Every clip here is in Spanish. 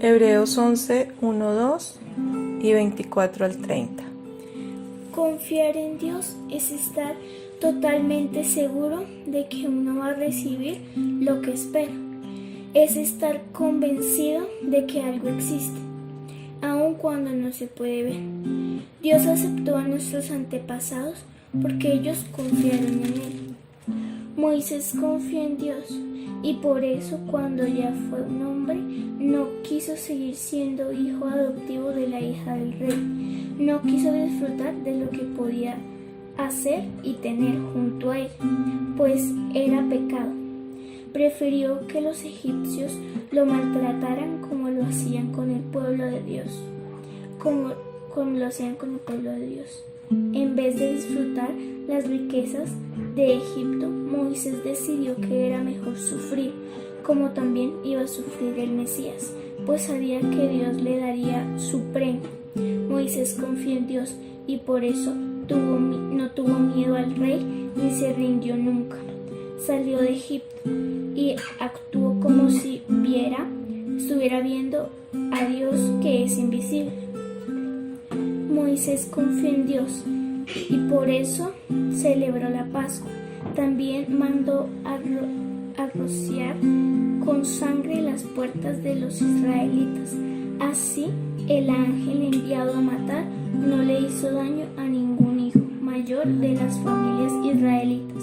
Hebreos 11, 1, 2 y 24 al 30. Confiar en Dios es estar totalmente seguro de que uno va a recibir lo que espera. Es estar convencido de que algo existe, aun cuando no se puede ver. Dios aceptó a nuestros antepasados porque ellos confiaron en Él. Moisés confió en Dios y por eso cuando ya fue un hombre no quiso seguir siendo hijo adoptivo de la hija del rey. No quiso disfrutar de lo que podía hacer y tener junto a él, pues era pecado. Prefirió que los egipcios lo maltrataran como lo hacían con el pueblo de Dios, En vez de disfrutar las riquezas de Egipto, Moisés decidió que era mejor sufrir, como también iba a sufrir el Mesías, pues sabía que Dios le daría su premio. Moisés confió en Dios y por eso no tuvo miedo al rey ni se rindió nunca. Salió de Egipto y actuó como si estuviera viendo a Dios que es invisible. Moisés confió en Dios y por eso celebró la Pascua. También mandó a rociar con sangre las puertas de los israelitas. Así, el ángel enviado a matar no le hizo daño a ningún hijo mayor de las familias israelitas.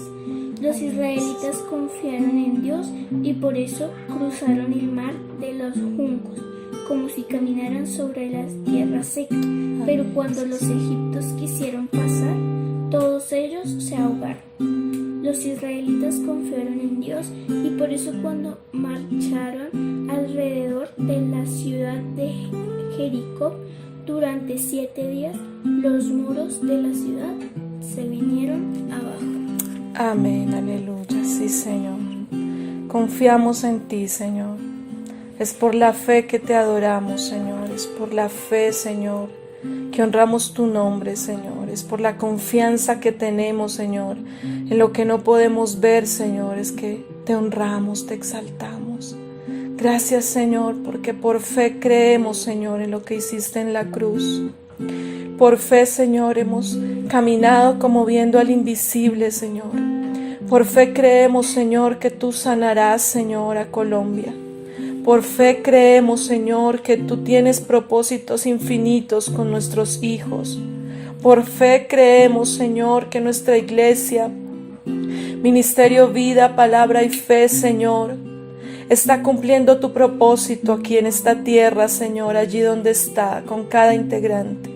Los israelitas confiaron en Dios y por eso cruzaron el mar de los juncos, como si caminaran sobre la tierra seca. Pero cuando los egipcios quisieron pasar, todos ellos se ahogaron. Los israelitas confiaron en Dios y por eso cuando marcharon alrededor de la ciudad de Jericó durante 7 días, los muros de la ciudad se vinieron abajo. Amén, aleluya, sí, Señor. Confiamos en ti, Señor. Es por la fe que te adoramos, Señor. Es por la fe, Señor, que honramos tu nombre, Señor. Es por la confianza que tenemos, Señor, en lo que no podemos ver, Señor. Es que te honramos, te exaltamos. Gracias, Señor, porque por fe creemos, Señor, en lo que hiciste en la cruz. Por fe, Señor, hemos caminado como viendo al invisible, Señor. Por fe creemos, Señor, que tú sanarás, Señor, a Colombia. Por fe creemos, Señor, que tú tienes propósitos infinitos con nuestros hijos. Por fe creemos, Señor, que nuestra iglesia, Ministerio Vida, Palabra y Fe, Señor, está cumpliendo tu propósito aquí en esta tierra, Señor, allí donde está, con cada integrante.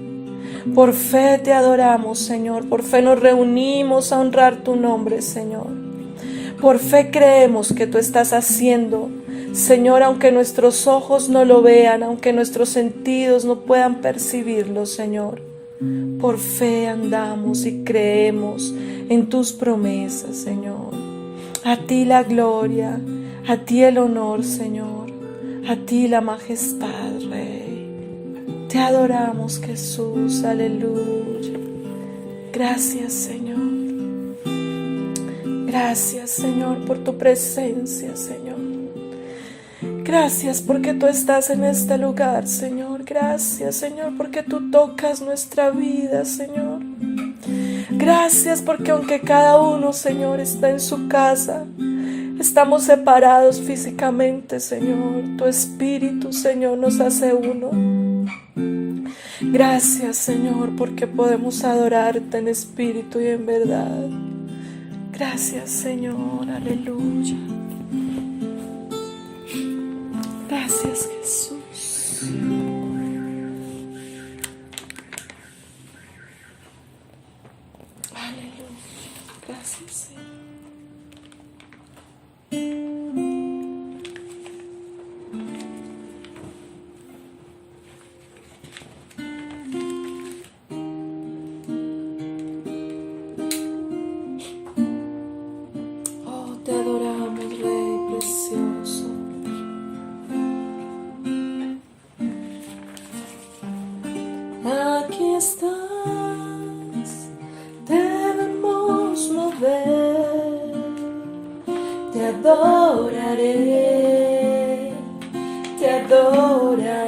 Por fe te adoramos, Señor. Por fe nos reunimos a honrar tu nombre, Señor. Por fe creemos que tú estás haciendo, Señor, aunque nuestros ojos no lo vean, aunque nuestros sentidos no puedan percibirlo, Señor. Por fe andamos y creemos en tus promesas, Señor. A ti la gloria, a ti el honor, Señor. A ti la majestad, Rey. Te adoramos, Jesús, aleluya. Gracias, Señor. Gracias, Señor, por tu presencia, Señor. Gracias porque tú estás en este lugar, Señor. Gracias, Señor, porque tú tocas nuestra vida, Señor. Gracias porque aunque cada uno, Señor, está en su casa, estamos separados físicamente, Señor. Tu Espíritu, Señor, nos hace uno. Gracias, Señor, porque podemos adorarte en espíritu y en verdad. Gracias, Señor, aleluya. Gracias, Jesús. Aleluya. Gracias, Señor. Oh, te adoramos, Rey precioso. Aquí estás, debemos mover, te adoraré, te adoraré.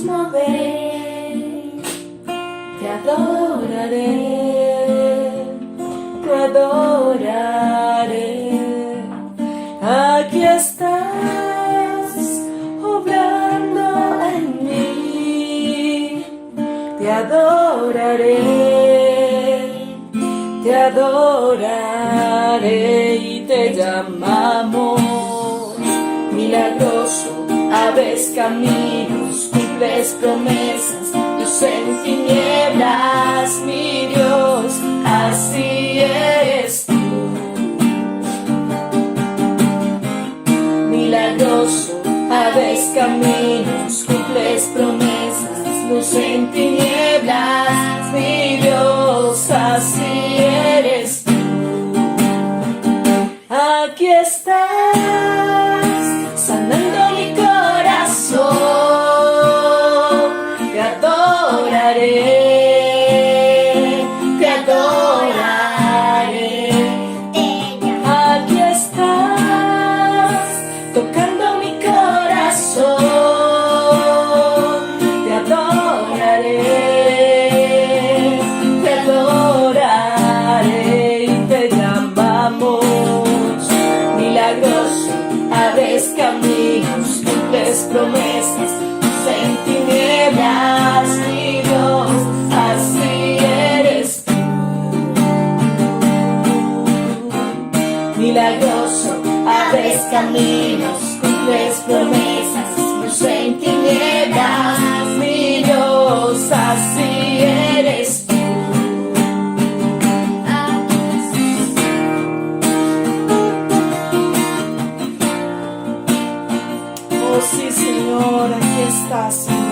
mover, te adoraré, te adoraré. Aquí estás obrando en mí, te adoraré, te adoraré y te llamamos milagroso, abres caminos, cumples promesas, luz en tinieblas, mi Dios, así eres tú. Milagroso, abres caminos, cumples promesas, luz en tinieblas, mi Dios, así eres tú. Aquí estás, sanando mi corazón, te adoraré, te adoraré. Aquí estás, tocando mi corazón, te adoraré, te adoraré y te llamamos milagroso, abres caminos, cumples promesas, luz en tinieblas, mi Dios, así eres tú. Milagroso, abres caminos, cumples promesas, luz en tinieblas, mi Dios, así eres tú. Oh sí, Señor, aquí estás, Señor.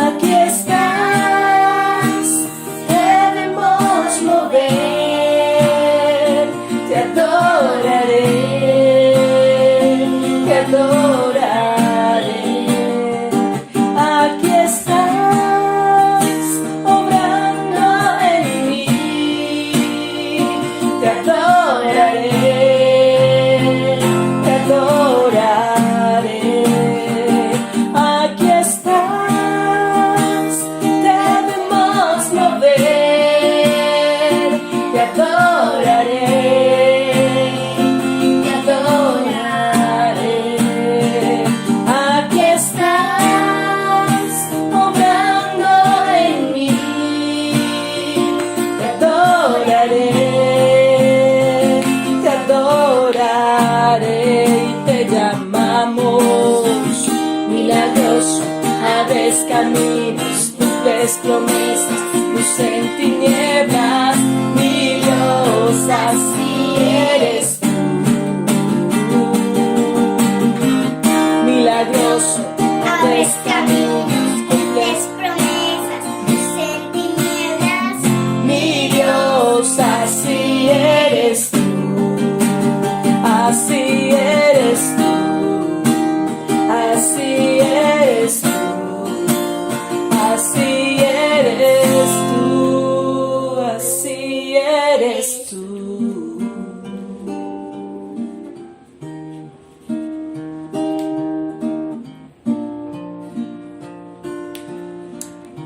Aquí estás, debemos mover, te adoraré, te adoraré. Aquí estás, obrando en mí, te adoraré, te adoraré. Aquí estás, debemos mover, te adoraré, te adoraré. Aquí estás, obrando en mí, te adoraré, te adoraré y te llamamos milagroso, abres caminos, cumples promesas, luz en tinieblas, mi Dios, así eres tú. Milagroso, abres caminos, cumples promesas, luz en tinieblas, mi Dios, así eres tú. Así eres tú, así eres tú, así eres tú, así eres tú.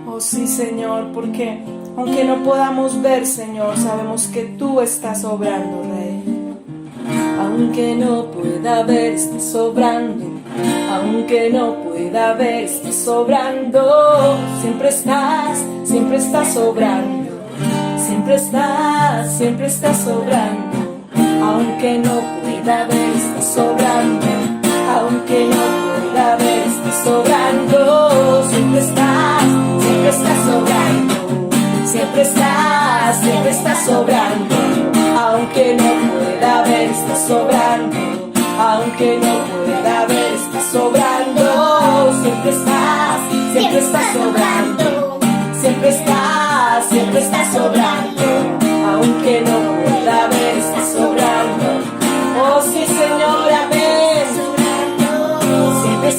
Oh sí, Señor, porque aunque no podamos ver, Señor, sabemos que tú estás obrando, Rey. Aunque no pueda ver, estás obrando. Aunque no pueda ver, estás sobrando. Siempre estás sobrando. Siempre estás sobrando. Aunque no pueda ver, estás sobrando. Aunque no pueda ver, estás sobrando. Siempre estás sobrando. Siempre estás sobrando. Aunque no pueda ver, estás sobrando. Aunque no pueda ver, estás sobrando. Siempre estás sobrando. Siempre estás sobrando. Aunque no pueda ver, estás sobrando. Oh sí, Señor, amén. Siempre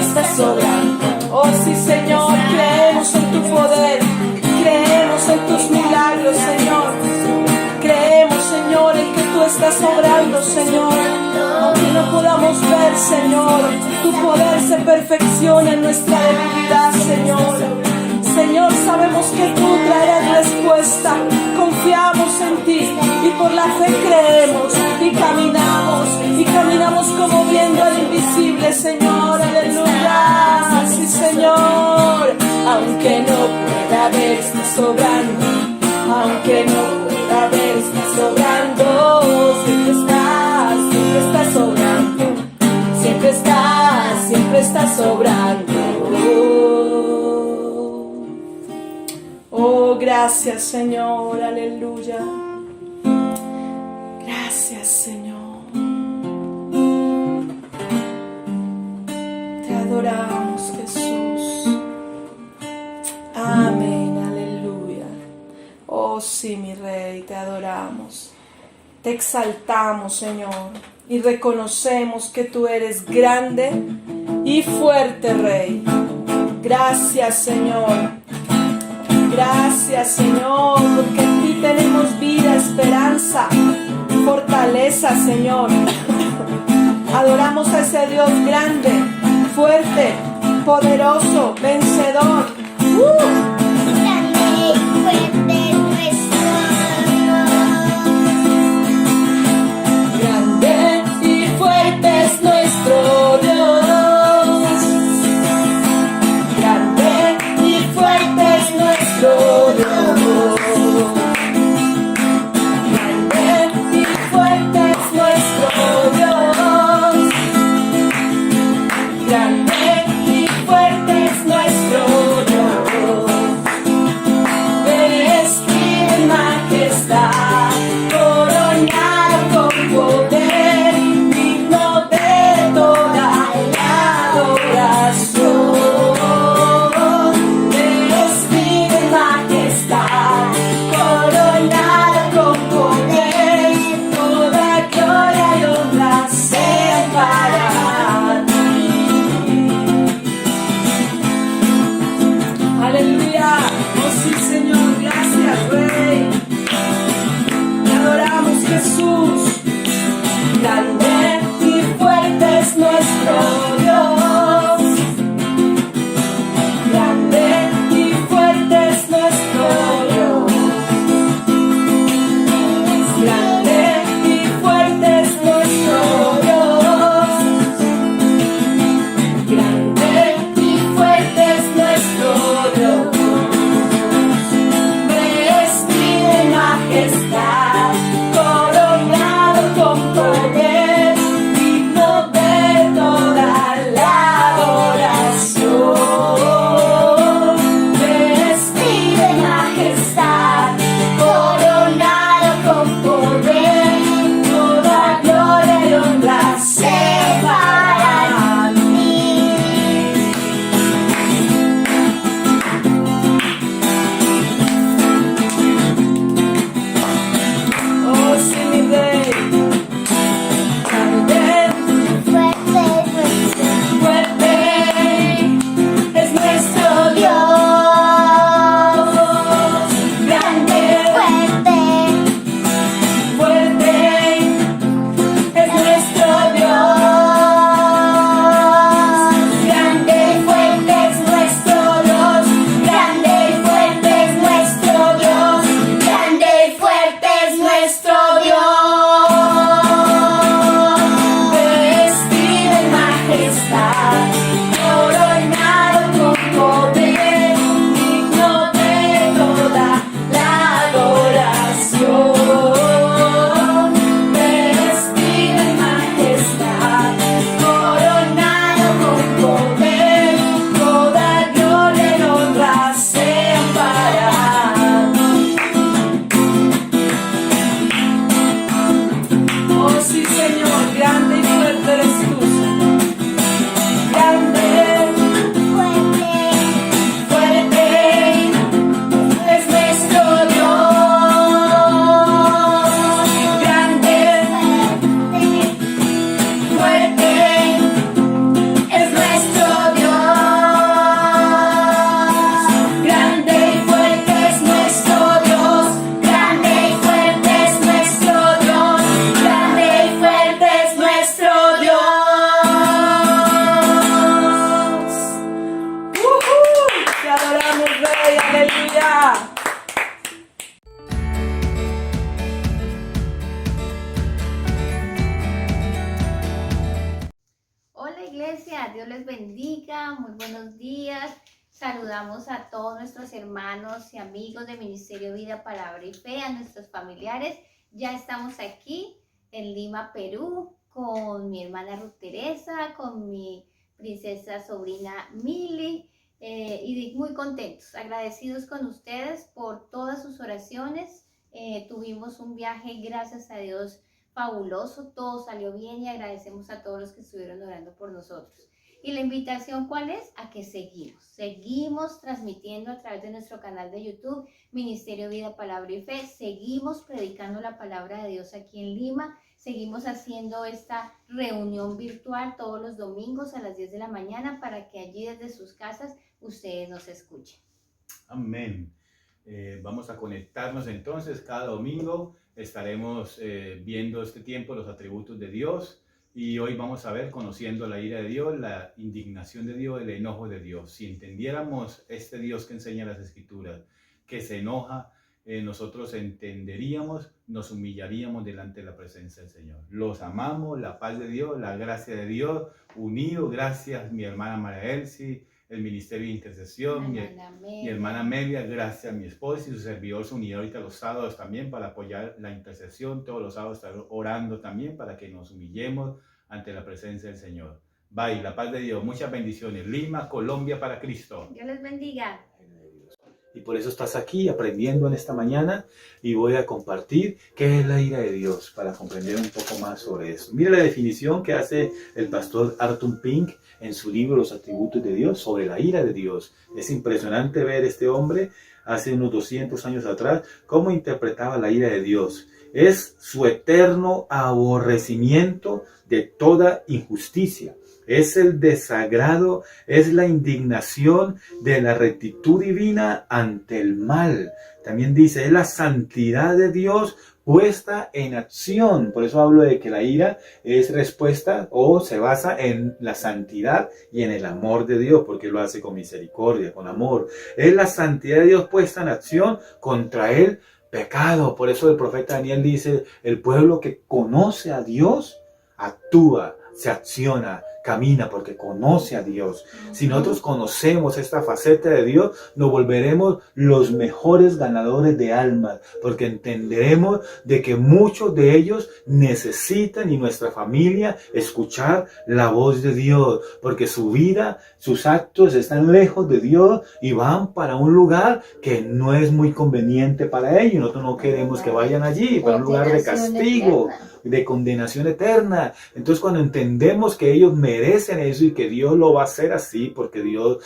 estás sobrando. Oh sí, Señor, creemos en tu poder. Creemos en tus milagros, Señor. Creemos, Señor, en que tú estás obrando, Señor. Aunque no podamos Señor, tu poder se perfecciona en nuestra debilidad, Señor. Señor, sabemos que tú traerás respuesta. Confiamos en ti y por la fe creemos y caminamos como viendo al invisible, Señor. Aleluya. Sí, Señor. Aunque no pueda ver, está sobrando. Aunque no pueda ver, está sobrando. Siempre está sobrando. Siempre está sobrando. Oh, gracias, Señor, aleluya. Gracias, Señor. Te adoramos, Jesús. Amén, aleluya. Oh, sí, mi Rey, te adoramos. Te exaltamos, Señor, y reconocemos que tú eres grande y fuerte, Rey. Gracias, Señor. Gracias, Señor, porque en ti tenemos vida, esperanza, fortaleza, Señor. Adoramos a ese Dios grande, fuerte, poderoso, vencedor. Grande y fuerte es nuestro Dios. Grande y fuerte es nuestro Dios. Grande y fuerte es nuestro Dios. Grande y fuerte es nuestro Dios. Grande y fuerte es nuestro Dios. iglesia, Dios les bendiga, muy buenos días. Saludamos a todos nuestros hermanos y amigos de Ministerio Vida, Palabra y Fe, a nuestros familiares. Ya estamos aquí en Lima, Perú, con mi hermana Ruth Teresa, con mi princesa sobrina Mili, y muy contentos, agradecidos con ustedes por todas sus oraciones. Tuvimos un viaje, gracias a Dios, fabuloso, todo salió bien y agradecemos a todos los que estuvieron orando por nosotros. Y la invitación, ¿cuál es? A que seguimos transmitiendo a través de nuestro canal de YouTube, Ministerio Vida, Palabra y Fe, seguimos predicando la palabra de Dios aquí en Lima, seguimos haciendo esta reunión virtual todos los domingos a las 10 de la mañana para que allí desde sus casas ustedes nos escuchen. Amén. Vamos a conectarnos entonces cada domingo. Estaremos viendo este tiempo los atributos de Dios y hoy vamos a ver conociendo la ira de Dios, la indignación de Dios, el enojo de Dios. Si entendiéramos este Dios que enseña las Escrituras, que se enoja, nosotros entenderíamos, nos humillaríamos delante de la presencia del Señor. Los amamos, la paz de Dios, la gracia de Dios, unidos. Gracias mi hermana María Elsie, el Ministerio de Intercesión, mi hermana Amelia, gracias a mi esposa y su servidor se unió ahorita los sábados también para apoyar la intercesión. Todos los sábados estar orando también para que nos humillemos ante la presencia del Señor. Bye, la paz de Dios, muchas bendiciones. Lima, Colombia para Cristo. Dios les bendiga. Y por eso estás aquí aprendiendo en esta mañana y voy a compartir qué es la ira de Dios para comprender un poco más sobre eso. Mira la definición que hace el pastor Arthur Pink en su libro Los atributos de Dios sobre la ira de Dios. Es impresionante ver este hombre hace unos 200 años atrás cómo interpretaba la ira de Dios. Es su eterno aborrecimiento de toda injusticia. Es el desagrado, es la indignación de la rectitud divina ante el mal. También dice, es la santidad de Dios puesta en acción. Por eso hablo de que la ira es respuesta o se basa en la santidad y en el amor de Dios, porque lo hace con misericordia, con amor. Es la santidad de Dios puesta en acción contra el pecado. Por eso el profeta Daniel dice, el pueblo que conoce a Dios actúa, se acciona, camina porque conoce a Dios. Si nosotros conocemos esta faceta de Dios, nos volveremos los mejores ganadores de almas, porque entenderemos de que muchos de ellos necesitan, y nuestra familia, escuchar la voz de Dios, porque su vida, sus actos están lejos de Dios y van para un lugar que no es muy conveniente para ellos. Nosotros no queremos que vayan allí, para un lugar de castigo, de condenación eterna. Entonces, cuando entendemos que ellos merecen eso y que Dios lo va a hacer así, porque Dios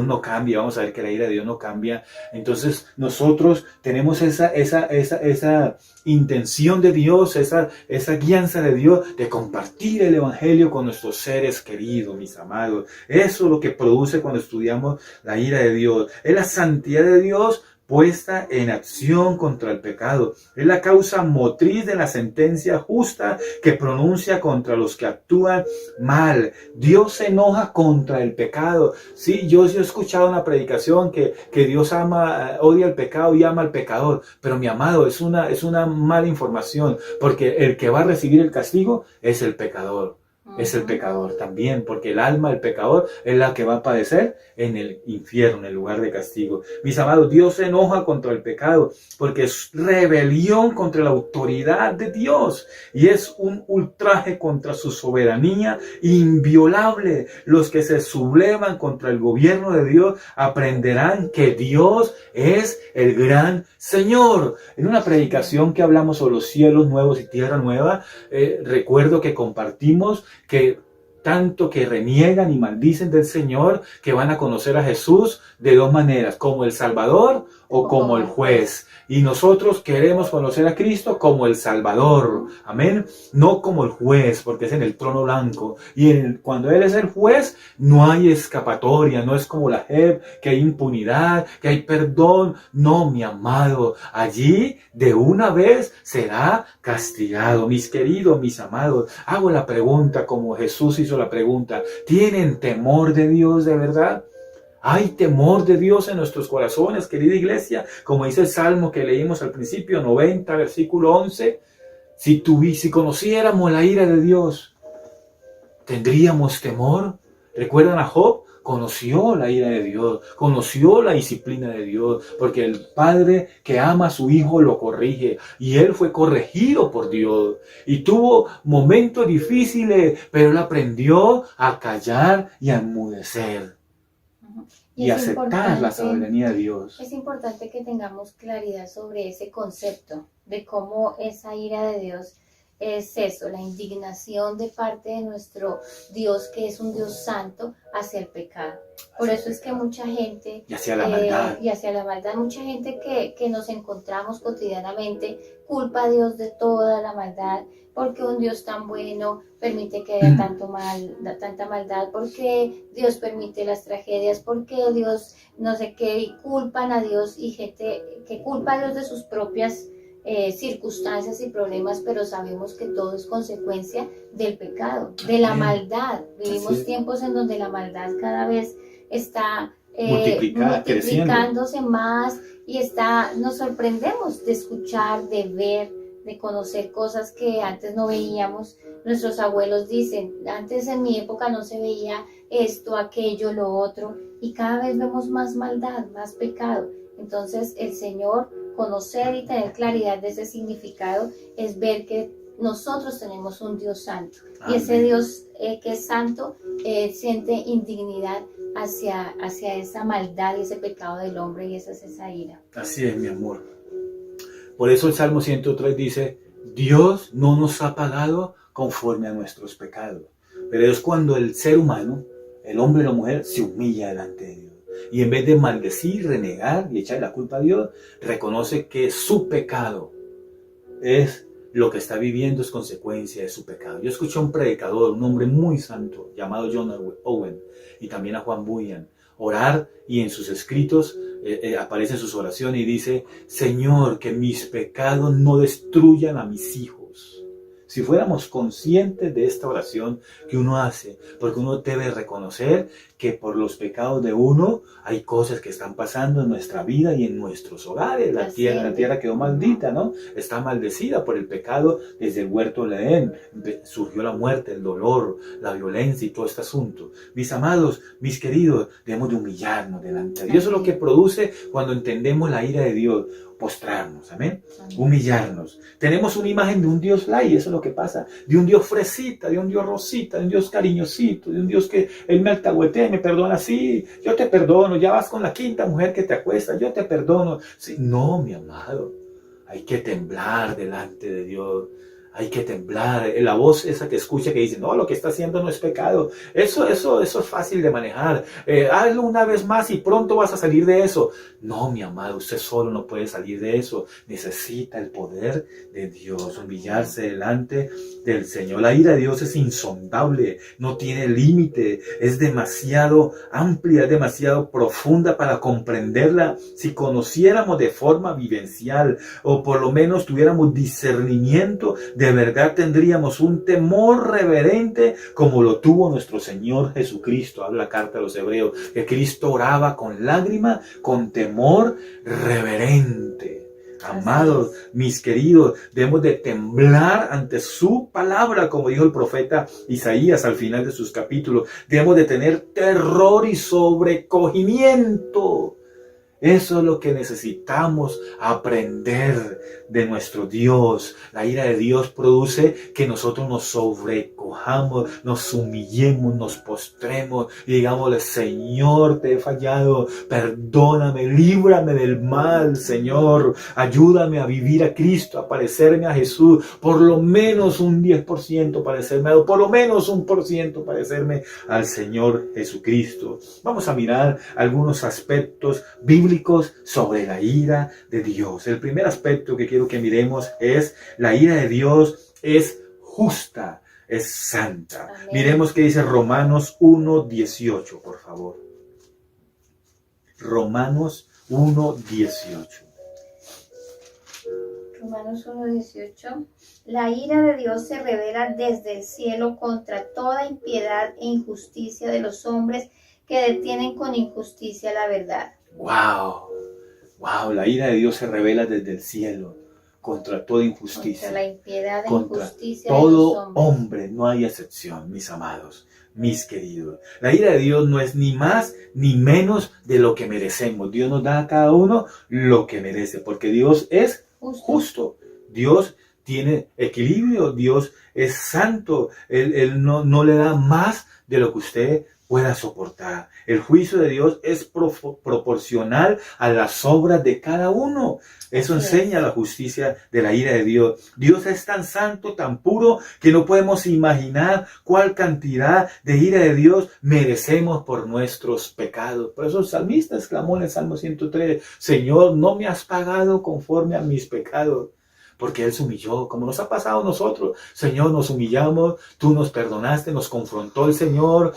no cambia, vamos a ver que la ira de Dios no cambia. Entonces, nosotros tenemos esa intención de Dios, esa guianza de Dios de compartir el evangelio con nuestros seres queridos, mis amados. Eso es lo que produce cuando estudiamos la ira de Dios. Es la santidad de Dios puesta en acción contra el pecado. Es la causa motriz de la sentencia justa que pronuncia contra los que actúan mal. Dios se enoja contra el pecado. Sí, yo he escuchado una predicación que Dios odia el pecado y ama al pecador. Pero mi amado, es una mala información, porque el que va a recibir el castigo es el pecador. Es el pecador también, porque el alma del pecador es la que va a padecer en el infierno, en el lugar de castigo. Mis amados, Dios se enoja contra el pecado porque es rebelión contra la autoridad de Dios y es un ultraje contra su soberanía inviolable. Los que se sublevan contra el gobierno de Dios aprenderán que Dios es el gran Señor. En una predicación que hablamos sobre los cielos nuevos y tierra nueva, recuerdo que compartimos que tanto que reniegan y maldicen del Señor, que van a conocer a Jesús de dos maneras, como el Salvador o como el juez. Y nosotros queremos conocer a Cristo como el Salvador, amén, no como el juez, porque es en el trono blanco. Y cuando Él es el juez, no hay escapatoria, no es como la JEP, que hay impunidad, que hay perdón. No, mi amado, allí de una vez será castigado. Mis queridos, mis amados, hago la pregunta como Jesús hizo la pregunta: ¿tienen temor de Dios de verdad? ¿Hay temor de Dios en nuestros corazones, querida iglesia? Como dice el Salmo que leímos al principio, 90, versículo 11. Si conociéramos la ira de Dios, ¿tendríamos temor? ¿Recuerdan a Job? Conoció la ira de Dios, conoció la disciplina de Dios, porque el padre que ama a su hijo lo corrige, y él fue corregido por Dios, y tuvo momentos difíciles, pero él aprendió a callar y a enmudecer, y aceptar la soberanía de Dios. Es importante que tengamos claridad sobre ese concepto, de cómo esa ira de Dios es eso, la indignación de parte de nuestro Dios, que es un Dios santo, hacia el pecado. Por eso es que mucha gente, y hacia la maldad, mucha gente que nos encontramos cotidianamente, culpa a Dios de toda la maldad, porque un Dios tan bueno permite que haya tanta maldad, porque Dios permite las tragedias, porque Dios no sé qué, y culpan a Dios, y gente que culpa a Dios de sus propias circunstancias y problemas, pero sabemos que todo es consecuencia del pecado, de la maldad. Vivimos tiempos en donde la maldad cada vez está multiplicándose más, y nos sorprendemos de escuchar, de ver, de conocer cosas que antes no veíamos. Nuestros abuelos dicen, antes en mi época no se veía esto, aquello, lo otro, y cada vez vemos más maldad, más pecado. Entonces el Señor, conocer y tener claridad de ese significado, es ver que nosotros tenemos un Dios santo. Amén. Y ese Dios que es santo siente indignidad hacia esa maldad y ese pecado del hombre, y esa es esa ira. Así es, mi amor. Por eso el Salmo 103 dice, Dios no nos ha pagado conforme a nuestros pecados. Pero es cuando el ser humano, el hombre o la mujer, se humilla delante de Dios. Y en vez de maldecir, renegar y echarle la culpa a Dios, reconoce que su pecado es lo que está viviendo, es consecuencia de su pecado. Yo escuché a un predicador, un hombre muy santo, llamado John Owen, y también a Juan Bunyan, orar, y en sus escritos aparecen sus oraciones y dice, Señor, que mis pecados no destruyan a mis hijos. Si fuéramos conscientes de esta oración que uno hace, porque uno debe reconocer que por los pecados de uno hay cosas que están pasando en nuestra vida y en nuestros hogares. La tierra quedó maldita, ¿no? Está maldecida por el pecado desde el huerto de Edén. Surgió la muerte, el dolor, la violencia y todo este asunto. Mis amados, mis queridos, debemos de humillarnos delante de Dios. Eso es lo que produce cuando entendemos la ira de Dios. Postrarnos, amén, humillarnos. Tenemos una imagen de un Dios light, eso es lo que pasa, de un Dios fresita, de un Dios rosita, de un Dios cariñosito, de un Dios que Él me alcahuetea y me perdona. Sí, yo te perdono, ya vas con la quinta mujer que te acuesta, yo te perdono. Sí, no, mi amado, hay que temblar delante de Dios. Hay que temblar, la voz esa que escucha que dice, no, lo que está haciendo no es pecado. Eso es fácil de manejar. Hazlo una vez más y pronto vas a salir de eso. No, mi amado, usted solo no puede salir de eso. Necesita el poder de Dios, humillarse delante del Señor. La ira de Dios es insondable, no tiene límite, es demasiado amplia, es demasiado profunda para comprenderla. Si conociéramos de forma vivencial, o por lo menos tuviéramos discernimiento, de verdad tendríamos un temor reverente como lo tuvo nuestro Señor Jesucristo. Habla la carta a los Hebreos, que Cristo oraba con lágrima, con temor reverente. Amados, mis queridos, debemos de temblar ante su palabra, como dijo el profeta Isaías al final de sus capítulos. Debemos de tener terror y sobrecogimiento. Eso es lo que necesitamos aprender de nuestro Dios. La ira de Dios produce que nosotros nos sobrecojamos, nos humillemos, nos postremos y digámosle, Señor, te he fallado, perdóname, líbrame del mal, Señor, ayúdame a vivir a Cristo, a parecerme a Jesús, por lo menos un 10% parecerme a Dios, por lo menos 1% parecerme al Señor Jesucristo. Vamos a mirar algunos aspectos bíblicos sobre la ira de Dios. El primer aspecto que quiero que miremos es la ira de Dios es justa, es santa. Amén. Miremos qué dice Romanos 1:18, por favor. Romanos 1:18. Romanos 1:18. La ira de Dios se revela desde el cielo contra toda impiedad e injusticia de los hombres que detienen con injusticia la verdad. Wow, la ira de Dios se revela desde el cielo contra toda injusticia, contra la impiedad e contra injusticia de los todo hombres. hombre, no hay excepción, mis amados, mis queridos. La ira de Dios no es ni más ni menos de lo que merecemos. Dios nos da a cada uno lo que merece, porque Dios es justo. Dios tiene equilibrio, Dios es santo, Él no le da más de lo que usted pueda soportar. El juicio de Dios es proporcional a las obras de cada uno. Eso enseña la justicia de la ira de Dios. Dios es tan santo, tan puro, que no podemos imaginar cuál cantidad de ira de Dios merecemos por nuestros pecados. Por eso el salmista exclamó en el Salmo 103, Señor, no me has pagado conforme a mis pecados. Porque Él se humilló, como nos ha pasado a nosotros. Señor, nos humillamos, tú nos perdonaste, nos confrontó el Señor,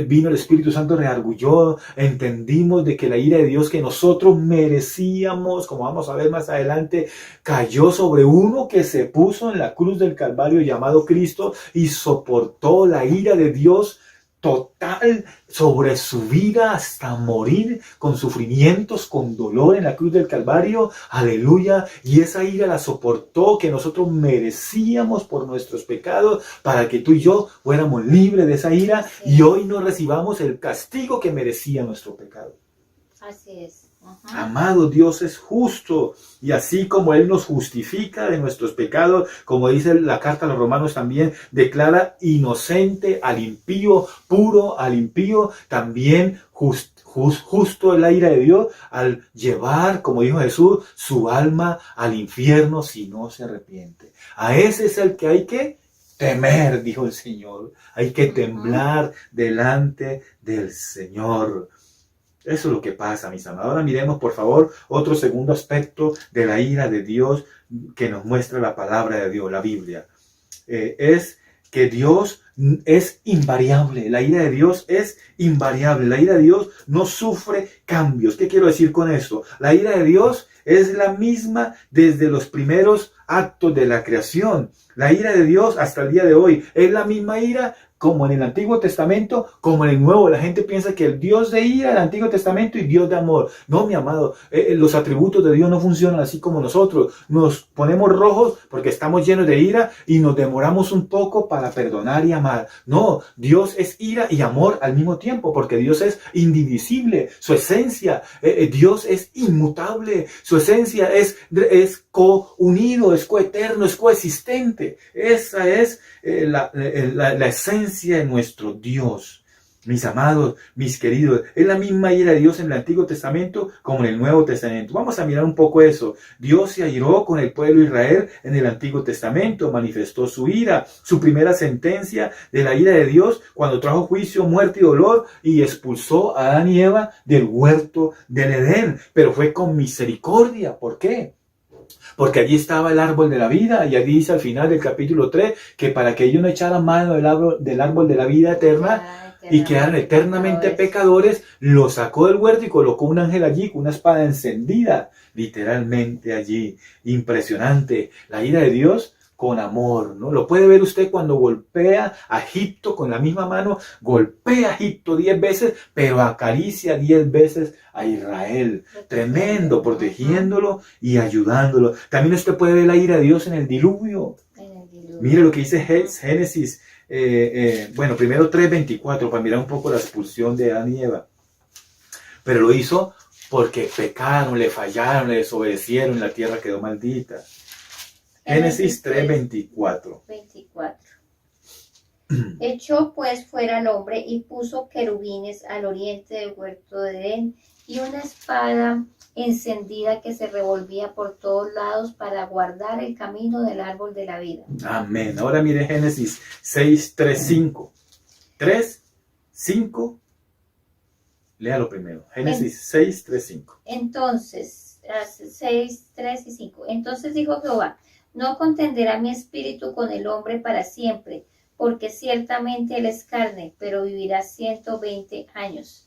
vino el Espíritu Santo, reargulló, entendimos de que la ira de Dios que nosotros merecíamos, como vamos a ver más adelante, cayó sobre uno que se puso en la cruz del Calvario llamado Cristo y soportó la ira de Dios total sobre su vida hasta morir con sufrimientos, con dolor en la cruz del Calvario, aleluya, y esa ira la soportó que nosotros merecíamos por nuestros pecados para que tú y yo fuéramos libres de esa ira y hoy no recibamos el castigo que merecía nuestro pecado. Así es. Amado, Dios es justo y así como Él nos justifica de nuestros pecados, como dice la carta a los Romanos también, declara inocente al impío, puro al impío, también justo es la ira de Dios al llevar, como dijo Jesús, su alma al infierno si no se arrepiente. A ese es el que hay que temer, dijo el Señor. Hay que temblar delante del Señor. Eso es lo que pasa, mis amados. Ahora miremos, por favor, otro segundo aspecto de la ira de Dios que nos muestra la palabra de Dios, la Biblia. Es que Dios es invariable. La ira de Dios es invariable. La ira de Dios no sufre cambios. ¿Qué quiero decir con esto? La ira de Dios es la misma desde los primeros actos de la creación. La ira de Dios hasta el día de hoy es la misma ira como en el Antiguo Testamento, como en el Nuevo. La gente piensa que el Dios de ira del Antiguo Testamento y Dios de amor. No, mi amado, los atributos de Dios no funcionan así como nosotros. Nos ponemos rojos porque estamos llenos de ira y nos demoramos un poco para perdonar y amar. No, Dios es ira y amor al mismo tiempo, porque Dios es indivisible. Su esencia, Dios es inmutable. Su esencia es counido, es coeterno, es coexistente. Esa es la esencia de nuestro Dios. Mis amados, mis queridos, es la misma ira de Dios en el Antiguo Testamento como en el Nuevo Testamento. Vamos a mirar un poco eso. Dios se airó con el pueblo de Israel en el Antiguo Testamento, manifestó su ira, su primera sentencia de la ira de Dios cuando trajo juicio, muerte y dolor y expulsó a Adán y Eva del huerto del Edén, pero fue con misericordia. ¿Por qué? Porque allí estaba el árbol de la vida y allí dice al final del capítulo 3 que para que ellos no echaran mano del árbol de la vida eterna y quedaran eternamente pecadores, lo sacó del huerto y colocó un ángel allí con una espada encendida, literalmente allí. Impresionante. La ira de Dios con amor, ¿no? Lo puede ver usted cuando golpea a Egipto con la misma mano, golpea a Egipto 10 veces, pero acaricia 10 veces a Israel. Tremendo, protegiéndolo y ayudándolo. También usted puede ver la ira de Dios en el diluvio. Mire lo que dice Génesis, primero 3:24, para mirar un poco la expulsión de Adán y Eva. Pero lo hizo porque pecaron, le fallaron, le desobedecieron y la tierra quedó maldita. Génesis 3:24. Echó pues fuera al hombre y puso querubines al oriente del huerto de Edén y una espada encendida que se revolvía por todos lados para guardar el camino del árbol de la vida. Amén. Ahora mire Génesis 6:3-5. 3:5. Léalo primero. Génesis 6:3-5. Entonces, 6:3-5. Entonces dijo Jehová: no contenderá mi espíritu con el hombre para siempre, porque ciertamente él es carne, pero vivirá 120 años.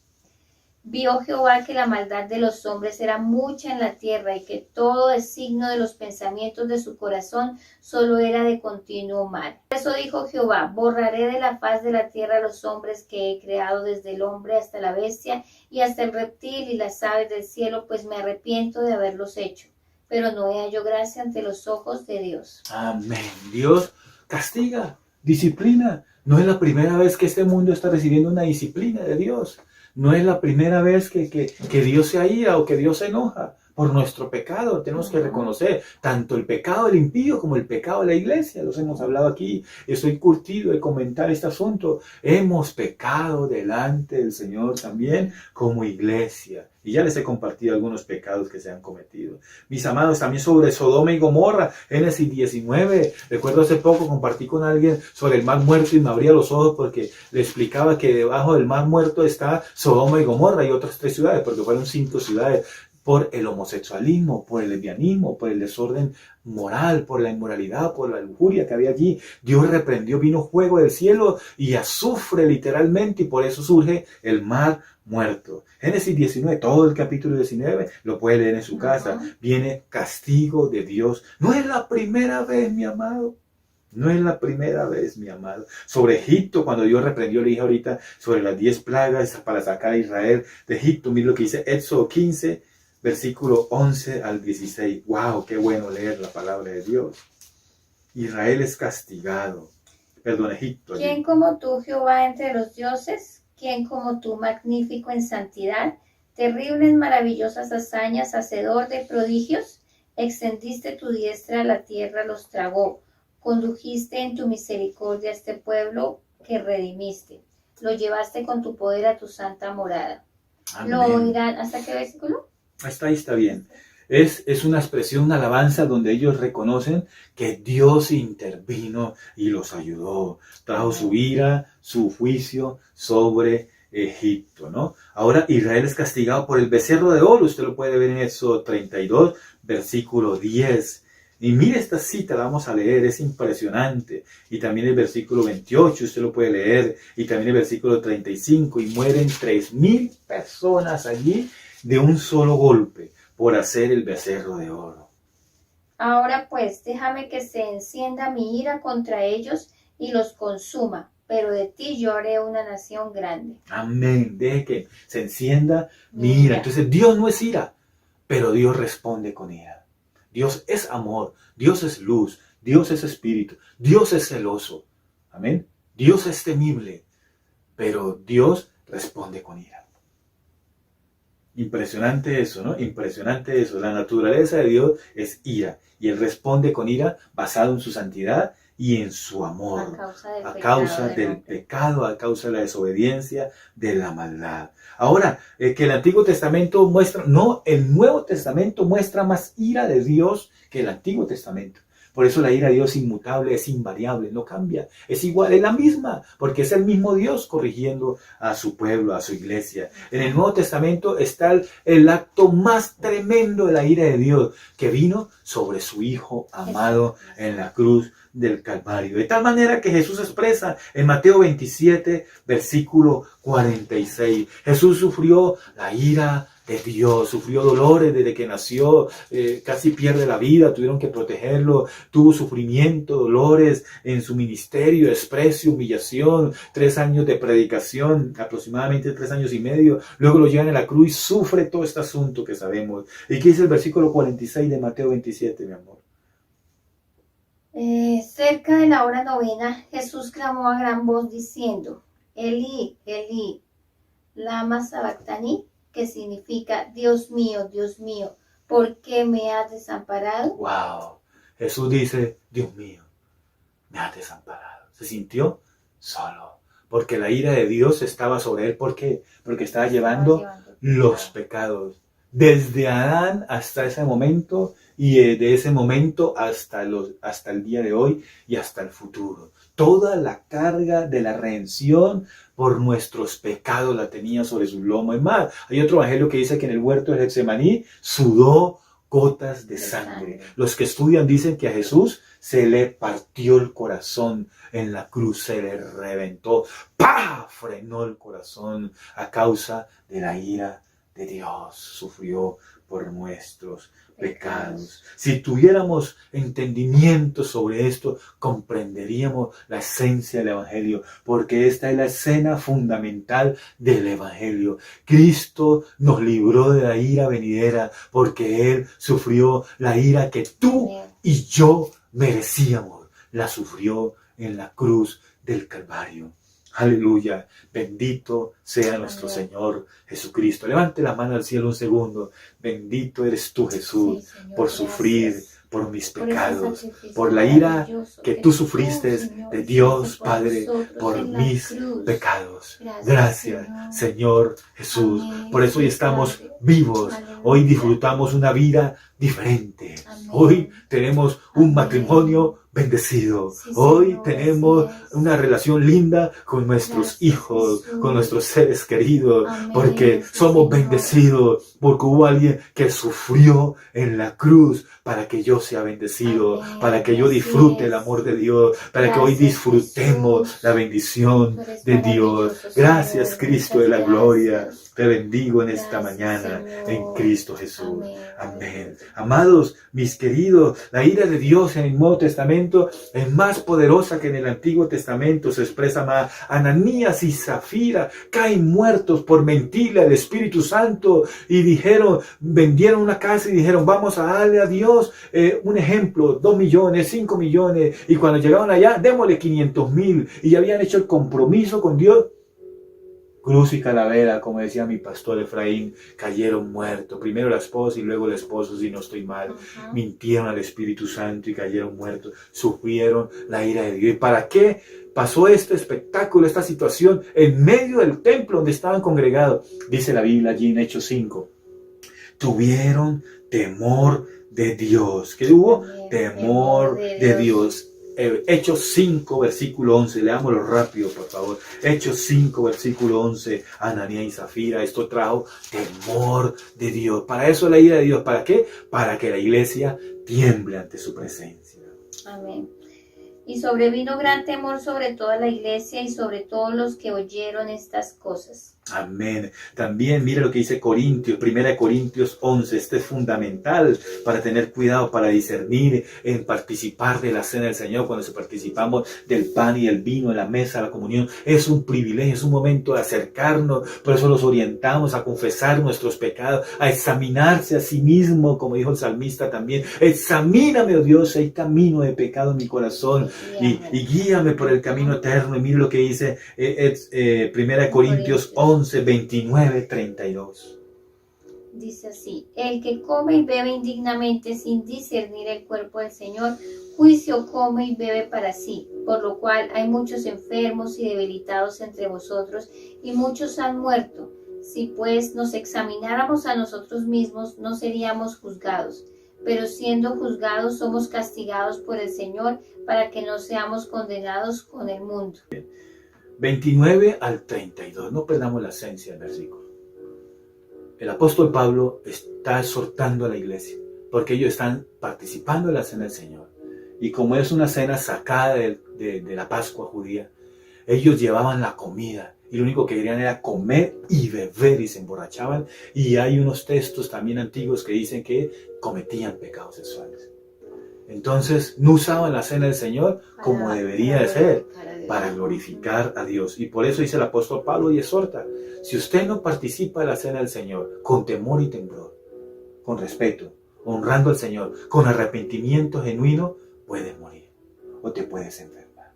Vio Jehová que la maldad de los hombres era mucha en la tierra y que todo designio de los pensamientos de su corazón solo era de continuo mal. Por eso dijo Jehová: borraré de la faz de la tierra los hombres que he creado, desde el hombre hasta la bestia y hasta el reptil y las aves del cielo, pues me arrepiento de haberlos hecho. pero no he hallado gracia ante los ojos de Dios. Amén. Dios castiga, disciplina. No es la primera vez que este mundo está recibiendo una disciplina de Dios. No es la primera vez que Dios se aira o que Dios se enoja por nuestro pecado. Tenemos que reconocer tanto el pecado del impío como el pecado de la iglesia. Los hemos hablado aquí. Estoy curtido de comentar este asunto. Hemos pecado delante del Señor también como iglesia. Y ya les he compartido algunos pecados que se han cometido. Mis amados, también sobre Sodoma y Gomorra, Génesis 19. Recuerdo hace poco compartí con alguien sobre el mar muerto y me abría los ojos porque le explicaba que debajo del mar muerto está Sodoma y Gomorra y otras 3 ciudades, porque fueron 5 ciudades. Por el homosexualismo, por el lesbianismo, por el desorden moral, por la inmoralidad, por la lujuria que había allí. Dios reprendió, vino fuego del cielo y azufre literalmente, y por eso surge el mar muerto. Génesis 19, todo el capítulo 19, lo puede leer en su casa. Viene castigo de Dios. No es la primera vez, mi amado. No es la primera vez, mi amado. Sobre Egipto, cuando Dios reprendió, le dije ahorita, sobre las 10 plagas para sacar a Israel de Egipto. Mira lo que dice Éxodo 15, versículo 11 al 16. ¡Wow! ¡Qué bueno leer la palabra de Dios! Israel es castigado. Perdón, Egipto. ¿Quién como tú, Jehová, entre los dioses? ¿Quién como tú, magnífico en santidad, terrible en maravillosas hazañas, hacedor de prodigios? Extendiste tu diestra a la tierra, los tragó. Condujiste en tu misericordia a este pueblo que redimiste. Lo llevaste con tu poder a tu santa morada. Amén. ¿Lo oirán? ¿Hasta qué versículo? Hasta ahí está bien. Es una expresión, una alabanza donde ellos reconocen que Dios intervino y los ayudó. Trajo su ira, su juicio sobre Egipto, ¿no? Ahora Israel es castigado por el becerro de oro. Usted lo puede ver en Éxodo 32, versículo 10. Y mire esta cita, la vamos a leer, es impresionante. Y también el versículo 28, usted lo puede leer. Y también el versículo 35. Y mueren 3,000 personas allí de un solo golpe por hacer el becerro de oro. Ahora pues, déjame que se encienda mi ira contra ellos y los consuma, pero de ti yo haré una nación grande. Amén. Deje que se encienda mi ira. Entonces Dios no es ira, pero Dios responde con ira. Dios es amor, Dios es luz, Dios es espíritu, Dios es celoso. Amén. Dios es temible, pero Dios responde con ira. Impresionante eso, ¿no? Impresionante eso. La naturaleza de Dios es ira y Él responde con ira basado en su santidad y en su amor. A causa del pecado, a causa de la desobediencia, de la maldad. Ahora, que el Antiguo Testamento muestra, no, el Nuevo Testamento muestra más ira de Dios que el Antiguo Testamento. Por eso la ira de Dios es inmutable, es invariable, no cambia. Es igual, es la misma, porque es el mismo Dios corrigiendo a su pueblo, a su iglesia. En el Nuevo Testamento está el acto más tremendo de la ira de Dios, que vino sobre su Hijo amado en la cruz del Calvario. De tal manera que Jesús expresa en Mateo 27, versículo 46. Jesús sufrió la ira de Dios, sufrió dolores desde que nació, casi pierde la vida, tuvieron que protegerlo, tuvo sufrimiento, dolores en su ministerio, desprecio, humillación, 3 años de predicación, aproximadamente 3 años y medio, luego lo llevan a la cruz y sufre todo este asunto que sabemos. ¿Y qué dice el versículo 46 de Mateo 27, mi amor? Cerca de la hora 9, Jesús clamó a gran voz diciendo, Elí, Elí, lama sabactani, que significa, Dios mío, ¿por qué me has desamparado? Wow. Jesús dice, Dios mío, me has desamparado. Se sintió solo, porque la ira de Dios estaba sobre él. ¿Por qué? Porque estaba llevando los pecados. Desde Adán hasta ese momento y de ese momento hasta el día de hoy y hasta el futuro. Toda la carga de la redención por nuestros pecados la tenía sobre su lomo. Es más, hay otro evangelio que dice que en el huerto de Getsemaní sudó gotas de sangre. Los que estudian dicen que a Jesús se le partió el corazón en la cruz, se le reventó, ¡pah! Frenó el corazón a causa de la ira de Dios. Sufrió por nuestros pecados. Si tuviéramos entendimiento sobre esto, comprenderíamos la esencia del Evangelio, porque esta es la escena fundamental del Evangelio. Cristo nos libró de la ira venidera, porque Él sufrió la ira que tú y yo merecíamos. La sufrió en la cruz del Calvario. Aleluya, bendito sea nuestro Señor Jesucristo. Levante la mano al cielo un segundo. Bendito eres tú, Jesús, por sufrir por mis pecados, por la ira que tú sufriste de Dios Padre, por mis pecados. Gracias, Señor Jesús. Por eso hoy estamos vivos. Hoy disfrutamos una vida diferente. Hoy tenemos un matrimonio bendecido. Hoy tenemos una relación linda con nuestros hijos, con nuestros seres queridos, porque somos bendecidos, porque hubo alguien que sufrió en la cruz para que yo sea bendecido, para que yo disfrute el amor de Dios, para que hoy disfrutemos la bendición de Dios. Gracias, Cristo de la gloria. Te bendigo en esta mañana, en Cristo Jesús. Amén. Amados, mis queridos, la ira de Dios en el Nuevo Testamento es más poderosa que en el Antiguo Testamento. Se expresa más. Ananías y Zafira caen muertos por mentirle al Espíritu Santo y vendieron una casa y dijeron, vamos a darle a Dios un ejemplo, 2 millones, 5 millones. Y cuando llegaron allá, démosle 500,000. Y ya habían hecho el compromiso con Dios. Cruz y calavera, como decía mi pastor Efraín, cayeron muertos. Primero la esposa y luego el esposo, si no estoy mal. Mintieron al Espíritu Santo y cayeron muertos. Sufrieron la ira de Dios. ¿Y para qué pasó este espectáculo, esta situación en medio del templo donde estaban congregados? Dice la Biblia allí en Hechos 5. Tuvieron temor de Dios. ¿Qué hubo? Temor de Dios. Hechos 5, versículo 11, leámoslo rápido, por favor. Hechos 5, versículo 11, Ananías y Zafira, esto trajo temor de Dios. Para eso la ira de Dios, ¿para qué? Para que la iglesia tiemble ante su presencia. Amén. Y sobrevino gran temor sobre toda la iglesia y sobre todos los que oyeron estas cosas. Amén. También mire lo que dice Corintios, 1 Corintios 11. Este es fundamental para tener cuidado, para discernir, en participar de la cena del Señor. Cuando participamos del pan y el vino en la mesa, la comunión, es un privilegio, es un momento de acercarnos. Por eso los orientamos a confesar nuestros pecados, a examinarse a sí mismo, como dijo el salmista también. Examíname, oh Dios, si hay camino de pecado en mi corazón y guíame por el camino eterno. Y mire lo que dice 1 Corintios 11, 29, 32. Dice así: el que come y bebe indignamente sin discernir el cuerpo del Señor, juicio come y bebe para sí, por lo cual hay muchos enfermos y debilitados entre vosotros, y muchos han muerto. Si pues nos examináramos a nosotros mismos, no seríamos juzgados, pero siendo juzgados somos castigados por el Señor, para que no seamos condenados con el mundo. 29 al 32, no perdamos la esencia del versículo. El apóstol Pablo está exhortando a la iglesia, porque ellos están participando en la cena del Señor. Y como es una cena sacada de la Pascua judía, ellos llevaban la comida y lo único que querían era comer y beber y se emborrachaban. Y hay unos textos también antiguos que dicen que cometían pecados sexuales. Entonces no usaban la cena del Señor como debería de ser, para glorificar a Dios. Y por eso dice el apóstol Pablo y exhorta: si usted no participa de la cena del Señor con temor y temblor, con respeto, honrando al Señor, con arrepentimiento genuino, puedes morir o te puedes enfermar.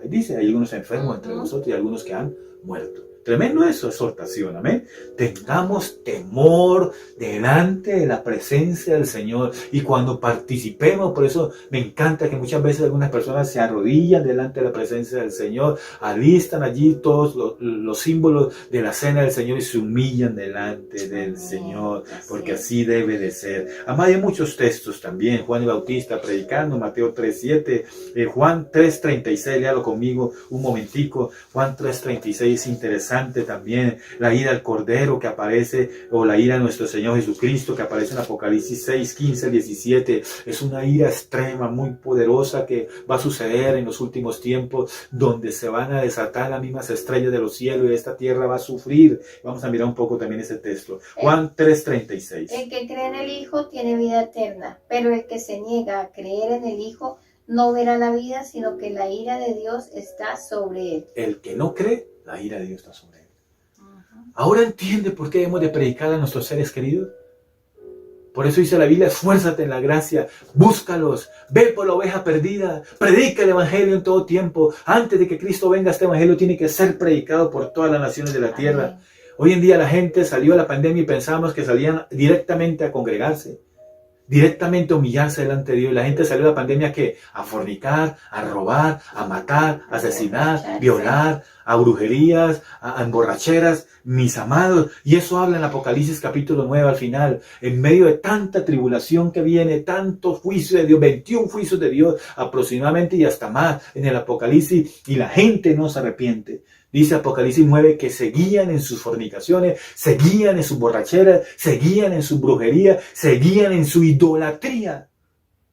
Ahí dice, hay algunos enfermos entre nosotros y algunos que han muerto. Tremendo eso, exhortación, amén. Tengamos temor delante de la presencia del Señor. Y cuando participemos, por eso me encanta que muchas veces algunas personas se arrodillan delante de la presencia del Señor, alistan allí todos los símbolos de la cena del Señor y se humillan delante del Señor, porque así debe de ser. Además hay muchos textos también, Juan el Bautista predicando, Mateo 3:7, Juan 3:36, léalo conmigo un momentico. Juan 3:36 es interesante. interesante también, la ira al Cordero que aparece, o la ira de nuestro Señor Jesucristo que aparece en Apocalipsis 6, 15, 17. Es una ira extrema, muy poderosa que va a suceder en los últimos tiempos, donde se van a desatar las mismas estrellas de los cielos y esta tierra va a sufrir. Vamos a mirar un poco también ese texto. Juan 3:36. El que cree en el Hijo tiene vida eterna, pero el que se niega a creer en el Hijo no verá la vida, sino que la ira de Dios está sobre él. El que no cree, la ira de Dios está sobre él. Ahora entiende por qué debemos de predicar a nuestros seres queridos. Por eso dice la Biblia, esfuérzate en la gracia, búscalos, ve por la oveja perdida, predica el evangelio en todo tiempo. Antes de que Cristo venga, este evangelio tiene que ser predicado por todas las naciones de la tierra. Amén. Hoy en día la gente salió a la pandemia y pensábamos que salían directamente a congregarse, directamente a humillarse delante de Dios. La gente salió a la pandemia ¿qué? A fornicar, a robar, a matar, a asesinar, violar, a brujerías, a emborracheras, mis amados. Y eso habla en Apocalipsis capítulo 9 al final. En medio de tanta tribulación que viene, tantos juicios de Dios, 21 juicios de Dios aproximadamente y hasta más en el Apocalipsis, y la gente no se arrepiente. Dice Apocalipsis 9 que seguían en sus fornicaciones, seguían en sus borracheras, seguían en su brujería, seguían en su idolatría.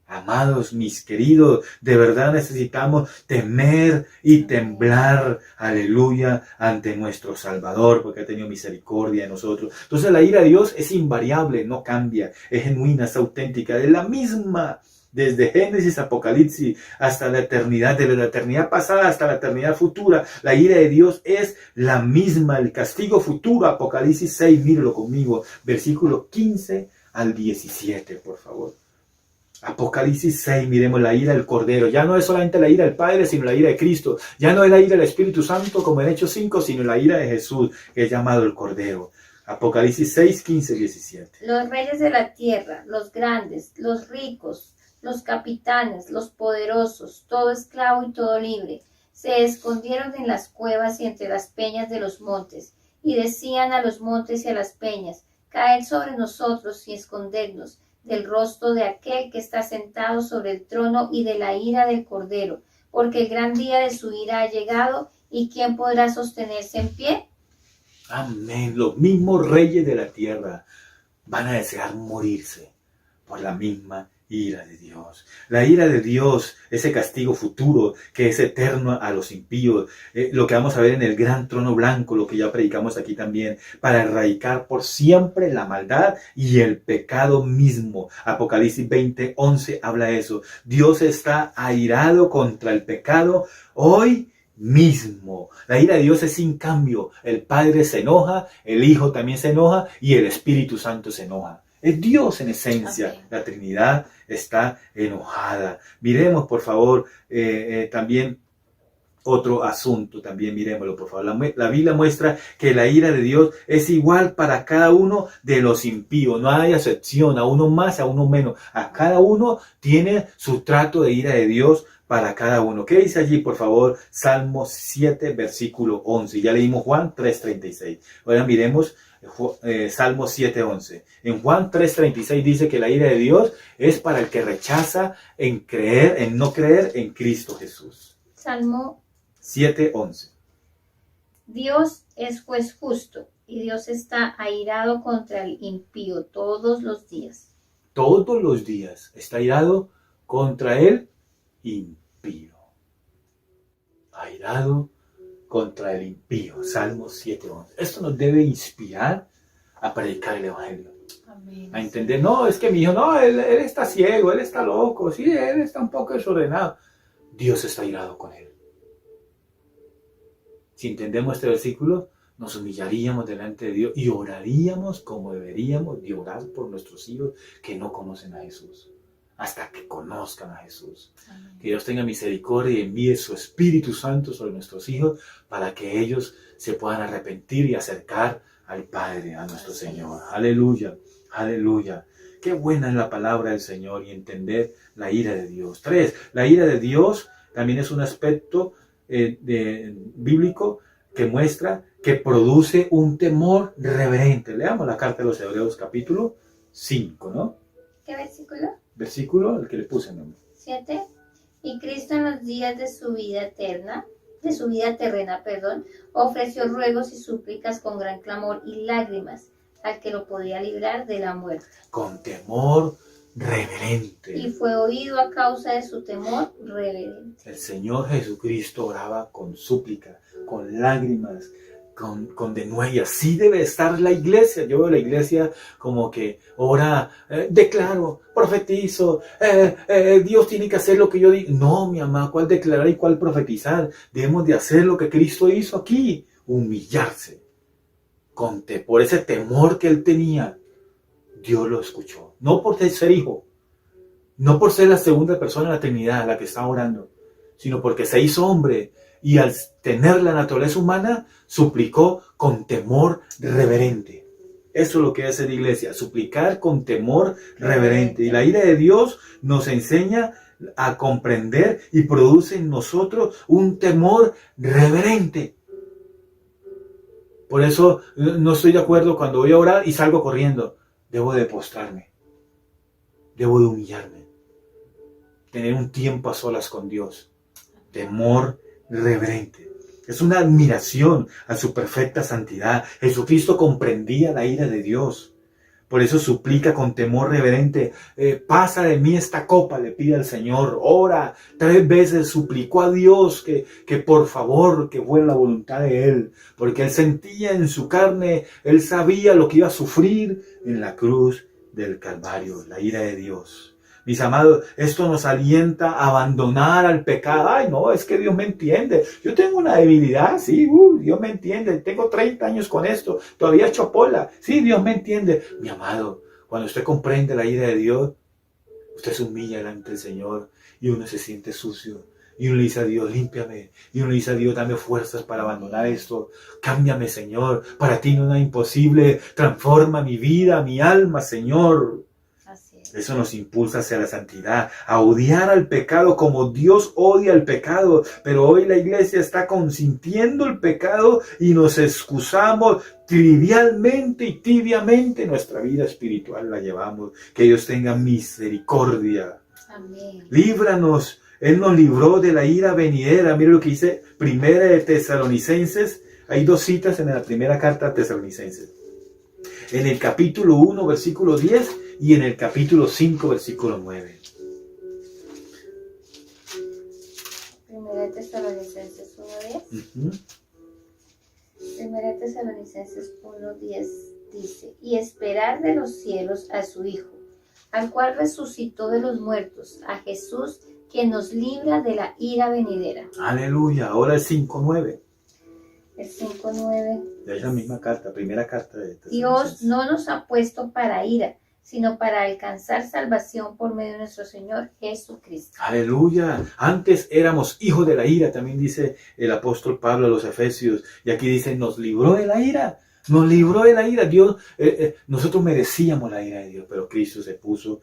Amados, mis queridos, de verdad necesitamos temer y temblar, aleluya, ante nuestro Salvador, porque ha tenido misericordia de nosotros. Entonces la ira de Dios es invariable, no cambia, es genuina, es auténtica, es la misma. Desde Génesis, Apocalipsis, hasta la eternidad, desde la eternidad pasada hasta la eternidad futura, la ira de Dios es la misma, el castigo futuro, Apocalipsis 6, míralo conmigo, versículo 15 al 17, por favor. Apocalipsis 6, miremos la ira del Cordero, ya no es solamente la ira del Padre, sino la ira de Cristo, ya no es la ira del Espíritu Santo como en Hechos 5, sino la ira de Jesús, que es llamado el Cordero. Apocalipsis 6, 15, 17. Los reyes de la tierra, los grandes, los ricos, los capitanes, los poderosos, todo esclavo y todo libre, se escondieron en las cuevas y entre las peñas de los montes, y decían a los montes y a las peñas, caed sobre nosotros y escondernos del rostro de aquel que está sentado sobre el trono y de la ira del Cordero, porque el gran día de su ira ha llegado, y ¿quién podrá sostenerse en pie? Amén. Los mismos reyes de la tierra van a desear morirse por la misma ira de Dios. La ira de Dios, ese castigo futuro que es eterno a los impíos, lo que vamos a ver en el gran trono blanco, lo que ya predicamos aquí también, para erradicar por siempre la maldad y el pecado mismo. Apocalipsis 20, 11 habla eso. Dios está airado contra el pecado hoy mismo. La ira de Dios es sin cambio. El Padre se enoja, el Hijo también se enoja y el Espíritu Santo se enoja. Es Dios en esencia. Amén. La Trinidad está enojada. Miremos, por favor, también otro asunto. También miremoslo, por favor. La Biblia muestra que la ira de Dios es igual para cada uno de los impíos. No hay excepción, a uno más, a uno menos. A cada uno tiene su trato de ira de Dios para cada uno. ¿Qué dice allí, por favor? Salmo 7, versículo 11. Ya leímos Juan 3:36. Ahora miremos Salmo 7:11. En Juan 3:36 dice que la ira de Dios es para el que rechaza en no creer en Cristo Jesús. Salmo 7:11. Dios es juez justo, y Dios está airado contra el impío todos los días. Todos los días está airado contra el impío. Airado contra el impío. Salmo 7:11. Esto nos debe inspirar a predicar el evangelio. Amén. A entender, no, es que mi hijo, no, él está ciego, él está loco, sí, él está un poco desordenado. Dios está airado con él. Si entendemos este versículo, nos humillaríamos delante de Dios y oraríamos como deberíamos de orar por nuestros hijos que no conocen a Jesús, hasta que conozcan a Jesús. Amén. Que Dios tenga misericordia y envíe su Espíritu Santo sobre nuestros hijos para que ellos se puedan arrepentir y acercar al Padre, a nuestro Señor. Aleluya, aleluya. Qué buena es la palabra del Señor y entender la ira de Dios. 3. La ira de Dios también es un aspecto bíblico que muestra que produce un temor reverente. Leamos la carta de los Hebreos capítulo 5, ¿no? ¿Qué versículo? Versículo, el que le puse, ¿no? 7. Y Cristo en los días de su vida eterna vida terrena, ofreció ruegos y súplicas con gran clamor y lágrimas al que lo podía librar de la muerte. Con temor reverente. Y fue oído a causa de su temor reverente. El Señor Jesucristo oraba con súplica, con lágrimas, con denuedo. Así debe estar la iglesia. Yo veo la iglesia como que ora, declaro, profetizo, Dios tiene que hacer lo que yo digo. No, mi amado, ¿cuál declarar y cuál profetizar? Debemos de hacer lo que Cristo hizo aquí, humillarse. Por ese temor que él tenía, Dios lo escuchó. No por ser hijo, no por ser la segunda persona de la Trinidad la que está orando, sino porque se hizo hombre y al tener la naturaleza humana, suplicó con temor reverente. Eso es lo que hace la iglesia, suplicar con temor reverente. Y la ira de Dios nos enseña a comprender y produce en nosotros un temor reverente. Por eso no estoy de acuerdo cuando voy a orar y salgo corriendo. Debo de postrarme. Debo de humillarme. Tener un tiempo a solas con Dios. Temor reverente. Es una admiración a su perfecta santidad. Jesucristo comprendía la ira de Dios. Por eso suplica con temor reverente. Pasa de mí esta copa, le pide al Señor. Ora 3 veces, suplicó a Dios que por favor, que fuera la voluntad de Él. Porque Él sentía en su carne, Él sabía lo que iba a sufrir en la cruz del Calvario, la ira de Dios. Mis amados, esto nos alienta a abandonar al pecado. Ay, no, es que Dios me entiende. Yo tengo una debilidad, sí, Dios me entiende. Tengo 30 años con esto, todavía he hecho pola. Sí, Dios me entiende. Mi amado, cuando usted comprende la ira de Dios, usted se humilla delante del Señor y uno se siente sucio. Y uno le dice a Dios, límpiame. Y uno le dice a Dios, dame fuerzas para abandonar esto. Cámbiame, Señor. Para ti no es nada imposible. Transforma mi vida, mi alma, Señor. Eso nos impulsa hacia la santidad, a odiar al pecado como Dios odia al pecado. Pero hoy la iglesia está consintiendo el pecado y nos excusamos trivialmente y tibiamente. Nuestra vida espiritual la llevamos. Que Dios tenga misericordia. Amén. Líbranos. Él nos libró de la ira venidera. Mire lo que dice Primera de Tesalonicenses. Hay 2 citas en la primera carta a Tesalonicenses. En el capítulo 1, versículo 10 y en el capítulo 5, versículo 9. Primera de Tesalonicenses 1:10. Primera de Tesalonicenses 1:10 dice: y esperar de los cielos a su Hijo, al cual resucitó de los muertos, a Jesús, quien nos libra de la ira venidera. Aleluya. Ahora el 5:9. El 5:9. Es la misma carta, primera carta de Tesalonicenses. Dios no nos ha puesto para ira, sino para alcanzar salvación por medio de nuestro Señor Jesucristo. Aleluya. Antes éramos hijos de la ira, también dice el apóstol Pablo a los Efesios. Y aquí dice, nos libró de la ira. Nos libró de la ira. Dios, nosotros merecíamos la ira de Dios, pero Cristo se puso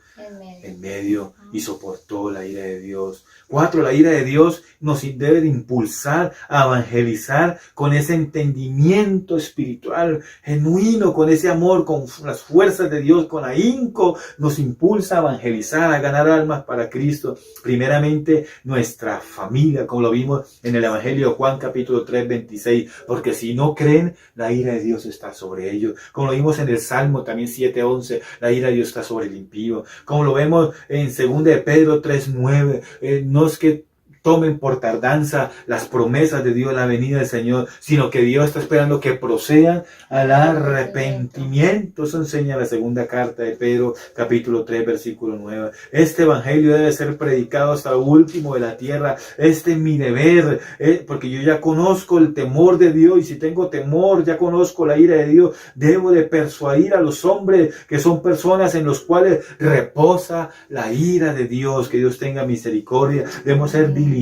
en medio y soportó la ira de Dios. 4. La ira de Dios nos debe de impulsar a evangelizar con ese entendimiento espiritual genuino, con ese amor, con las fuerzas de Dios, con ahínco, nos impulsa a evangelizar, a ganar almas para Cristo. Primeramente, nuestra familia, como lo vimos en el Evangelio de Juan, capítulo 3, 26, porque si no creen, la ira de Dios está sobre ellos. Como lo vimos en el Salmo también 7:11, la ira de Dios está sobre el impío. Como lo vemos en 2 de Pedro 3:9, no es que tomen por tardanza las promesas de Dios, la venida del Señor, sino que Dios está esperando que procedan al arrepentimiento. Eso enseña la segunda carta de Pedro, capítulo 3, versículo 9. Este evangelio debe ser predicado hasta lo último de la tierra. Este es mi deber, porque yo ya conozco el temor de Dios, y si tengo temor, ya conozco la ira de Dios. Debo de persuadir a los hombres, que son personas en los cuales reposa la ira de Dios. Que Dios tenga misericordia. Debemos ser diligentes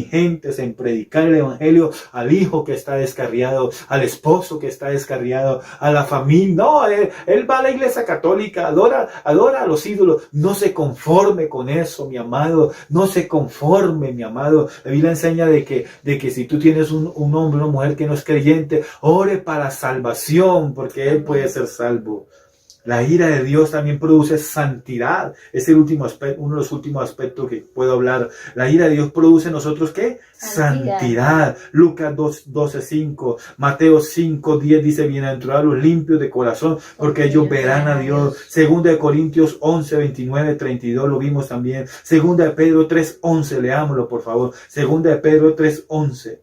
en predicar el evangelio al hijo que está descarriado, al esposo que está descarriado, a la familia. No, él va a la iglesia católica, adora a los ídolos. No se conforme con eso, mi amado. No se conforme, mi amado. La Biblia enseña de que si tú tienes un hombre o una mujer que no es creyente, ore para salvación, porque él puede ser salvo. La ira de Dios también produce santidad. Es el último aspecto, uno de los últimos aspectos que puedo hablar. La ira de Dios produce en nosotros ¿qué? Santidad. Lucas 12:5, Mateo 5:10 dice, bienaventurados los limpios de corazón, porque ellos verán a Dios. Segunda de Corintios 11:29-32 lo vimos también. Segunda de Pedro 3:11, leámoslo por favor. Segunda de Pedro 3:11.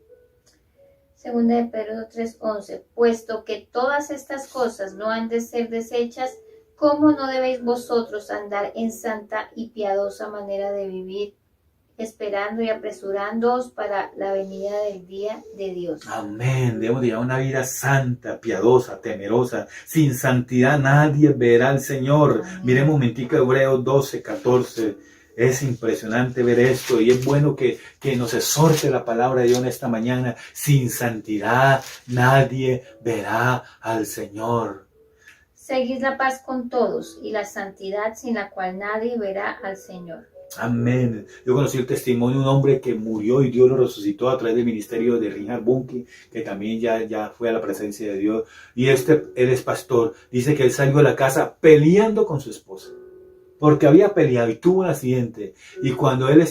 Segunda de Pedro 3:11, puesto que todas estas cosas no han de ser deshechas, ¿cómo no debéis vosotros andar en santa y piadosa manera de vivir, esperando y apresurándoos para la venida del día de Dios? Amén. Debemos llevar una vida santa, piadosa, temerosa. Sin santidad nadie verá al Señor. Amén. Miremos un momentico Hebreos 12:14. Es impresionante ver esto y es bueno que nos exhorte la palabra de Dios en esta mañana. Sin santidad nadie verá al Señor. Seguid la paz con todos y la santidad sin la cual nadie verá al Señor. Amén. Yo conocí el testimonio de un hombre que murió y Dios lo resucitó a través del ministerio de Reinhard Bonnke, que también ya fue a la presencia de Dios. Y él es pastor. Dice que él salió de la casa peleando con su esposa, porque había peleado y tuvo un accidente. Y cuando él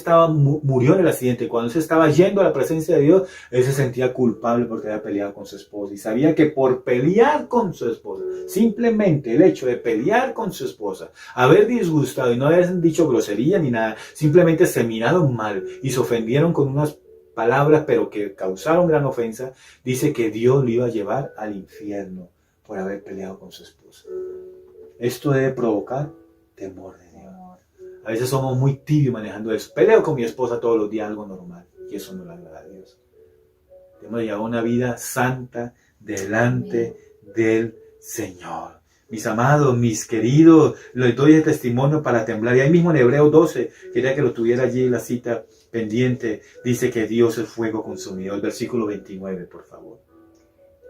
murió en el accidente, cuando él se estaba yendo a la presencia de Dios, él se sentía culpable porque había peleado con su esposa. Y sabía que por pelear con su esposa, simplemente el hecho de pelear con su esposa, haber disgustado y no haber dicho grosería ni nada, simplemente se miraron mal y se ofendieron con unas palabras, pero que causaron gran ofensa, dice que Dios lo iba a llevar al infierno por haber peleado con su esposa. Esto debe provocar temor de Dios. A veces somos muy tibios manejando eso. Peleo con mi esposa todos los días, algo normal. Y eso no le agrada a Dios. Debemos llevar una vida santa delante del Señor. Mis amados, mis queridos, les doy el testimonio para temblar. Y ahí mismo en Hebreos 12, quería que lo tuviera allí la cita pendiente, dice que Dios es fuego consumidor. Versículo 29, por favor.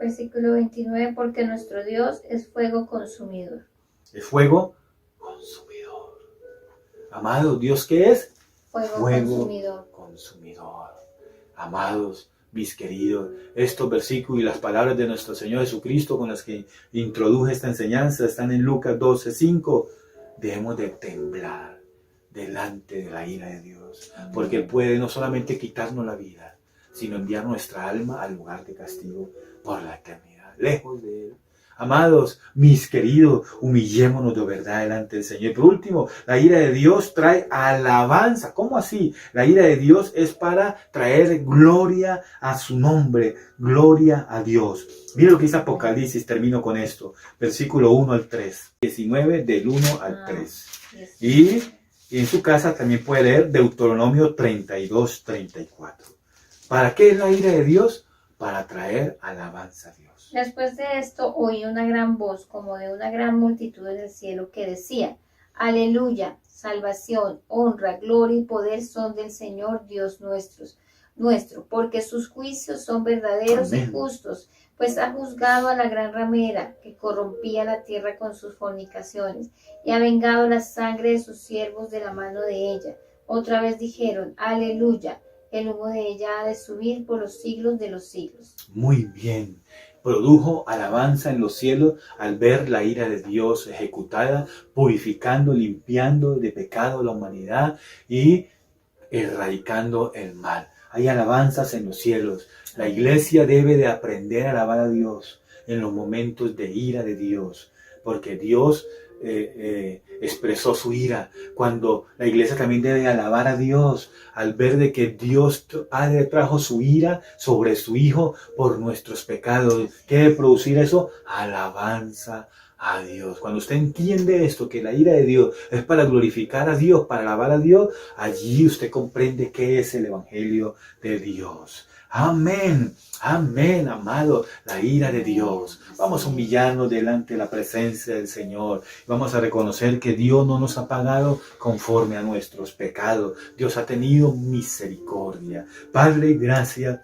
Versículo 29, porque nuestro Dios es fuego consumidor. Es fuego consumidor. Amados, ¿Dios qué es? Fuego Consumidor. Amados, mis queridos, estos versículos y las palabras de nuestro Señor Jesucristo con las que introduje esta enseñanza están en Lucas 12:5. Debemos de temblar delante de la ira de Dios, porque Él puede no solamente quitarnos la vida, sino enviar nuestra alma al lugar de castigo por la eternidad, lejos de Él. Amados, mis queridos, humillémonos de verdad delante del Señor. Por último, la ira de Dios trae alabanza. ¿Cómo así? La ira de Dios es para traer gloria a su nombre, gloria a Dios. Mira lo que dice Apocalipsis, termino con esto. Versículo 1 al 3, 19 del 1 al 3. Y en su casa también puede leer Deuteronomio 32-34. ¿Para qué es la ira de Dios? Para traer alabanza a Dios. Después de esto oí una gran voz como de una gran multitud en el cielo que decía: Aleluya, salvación, honra, gloria y poder son del Señor Dios nuestro, porque sus juicios son verdaderos y justos, pues ha juzgado a la gran ramera que corrompía la tierra con sus fornicaciones, y ha vengado la sangre de sus siervos de la mano de ella. Otra vez dijeron: Aleluya, el humo de ella ha de subir por los siglos de los siglos. Muy bien. Produjo alabanza en los cielos al ver la ira de Dios ejecutada, purificando, limpiando de pecado a la humanidad y erradicando el mal. Hay alabanzas en los cielos. La iglesia debe de aprender a alabar a Dios en los momentos de ira de Dios, porque Dios expresó su ira. Cuando la iglesia también debe alabar a Dios al ver de que Dios Padre trajo su ira sobre su Hijo por nuestros pecados. ¿Qué debe producir eso? Alabanza a Dios. Cuando usted entiende esto, que la ira de Dios es para glorificar a Dios, para alabar a Dios, allí usted comprende qué es el Evangelio de Dios. Amén, amén, amado, la ira de Dios. Vamos a humillarnos delante de la presencia del Señor. Vamos a reconocer que Dios no nos ha pagado conforme a nuestros pecados. Dios ha tenido misericordia. Padre, gracias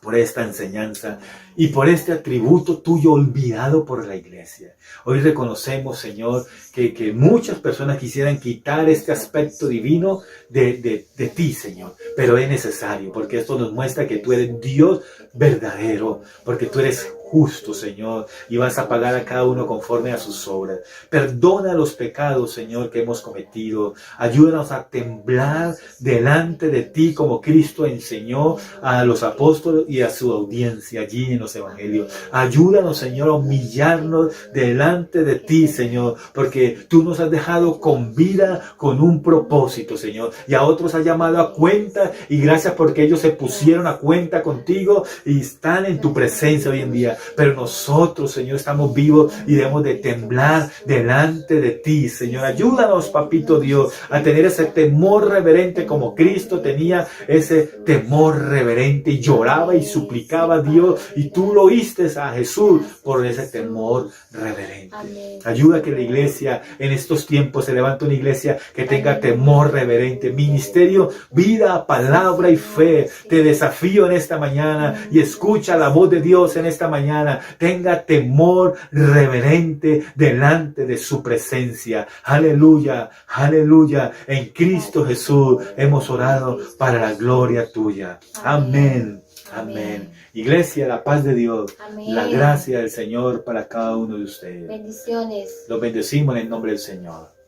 por esta enseñanza y por este atributo tuyo olvidado por la iglesia. Hoy reconocemos, Señor, que muchas personas quisieran quitar este aspecto divino de ti, Señor, pero es necesario, porque esto nos muestra que tú eres Dios verdadero, porque tú eres justo, Señor, y vas a pagar a cada uno conforme a sus obras. Perdona los pecados, Señor, que hemos cometido. Ayúdanos a temblar delante de ti como Cristo enseñó a los apóstoles y a su audiencia allí en los evangelios. Ayúdanos, Señor, a humillarnos delante de ti, Señor, porque tú nos has dejado con vida, con un propósito, Señor, y a otros has llamado a cuenta, y gracias porque ellos se pusieron a cuenta contigo y están en tu presencia hoy en día. Pero nosotros, Señor, estamos vivos y debemos de temblar delante de ti, Señor. Ayúdanos, Papito Dios, a tener ese temor reverente como Cristo tenía ese temor reverente y lloraba y suplicaba a Dios, y tú lo oíste a Jesús por ese temor reverente. Ayuda a que la iglesia en estos tiempos se levante una iglesia que tenga temor reverente. Ministerio, vida, palabra y fe. Te desafío en esta mañana y escucha la voz de Dios en esta mañana. Tenga temor reverente delante de su presencia. Aleluya, aleluya. En Cristo Jesús hemos orado para la gloria tuya. Amén. Amén. Iglesia, la paz de Dios, Amén. La gracia del Señor para cada uno de ustedes. Bendiciones. Los bendecimos en el nombre del Señor.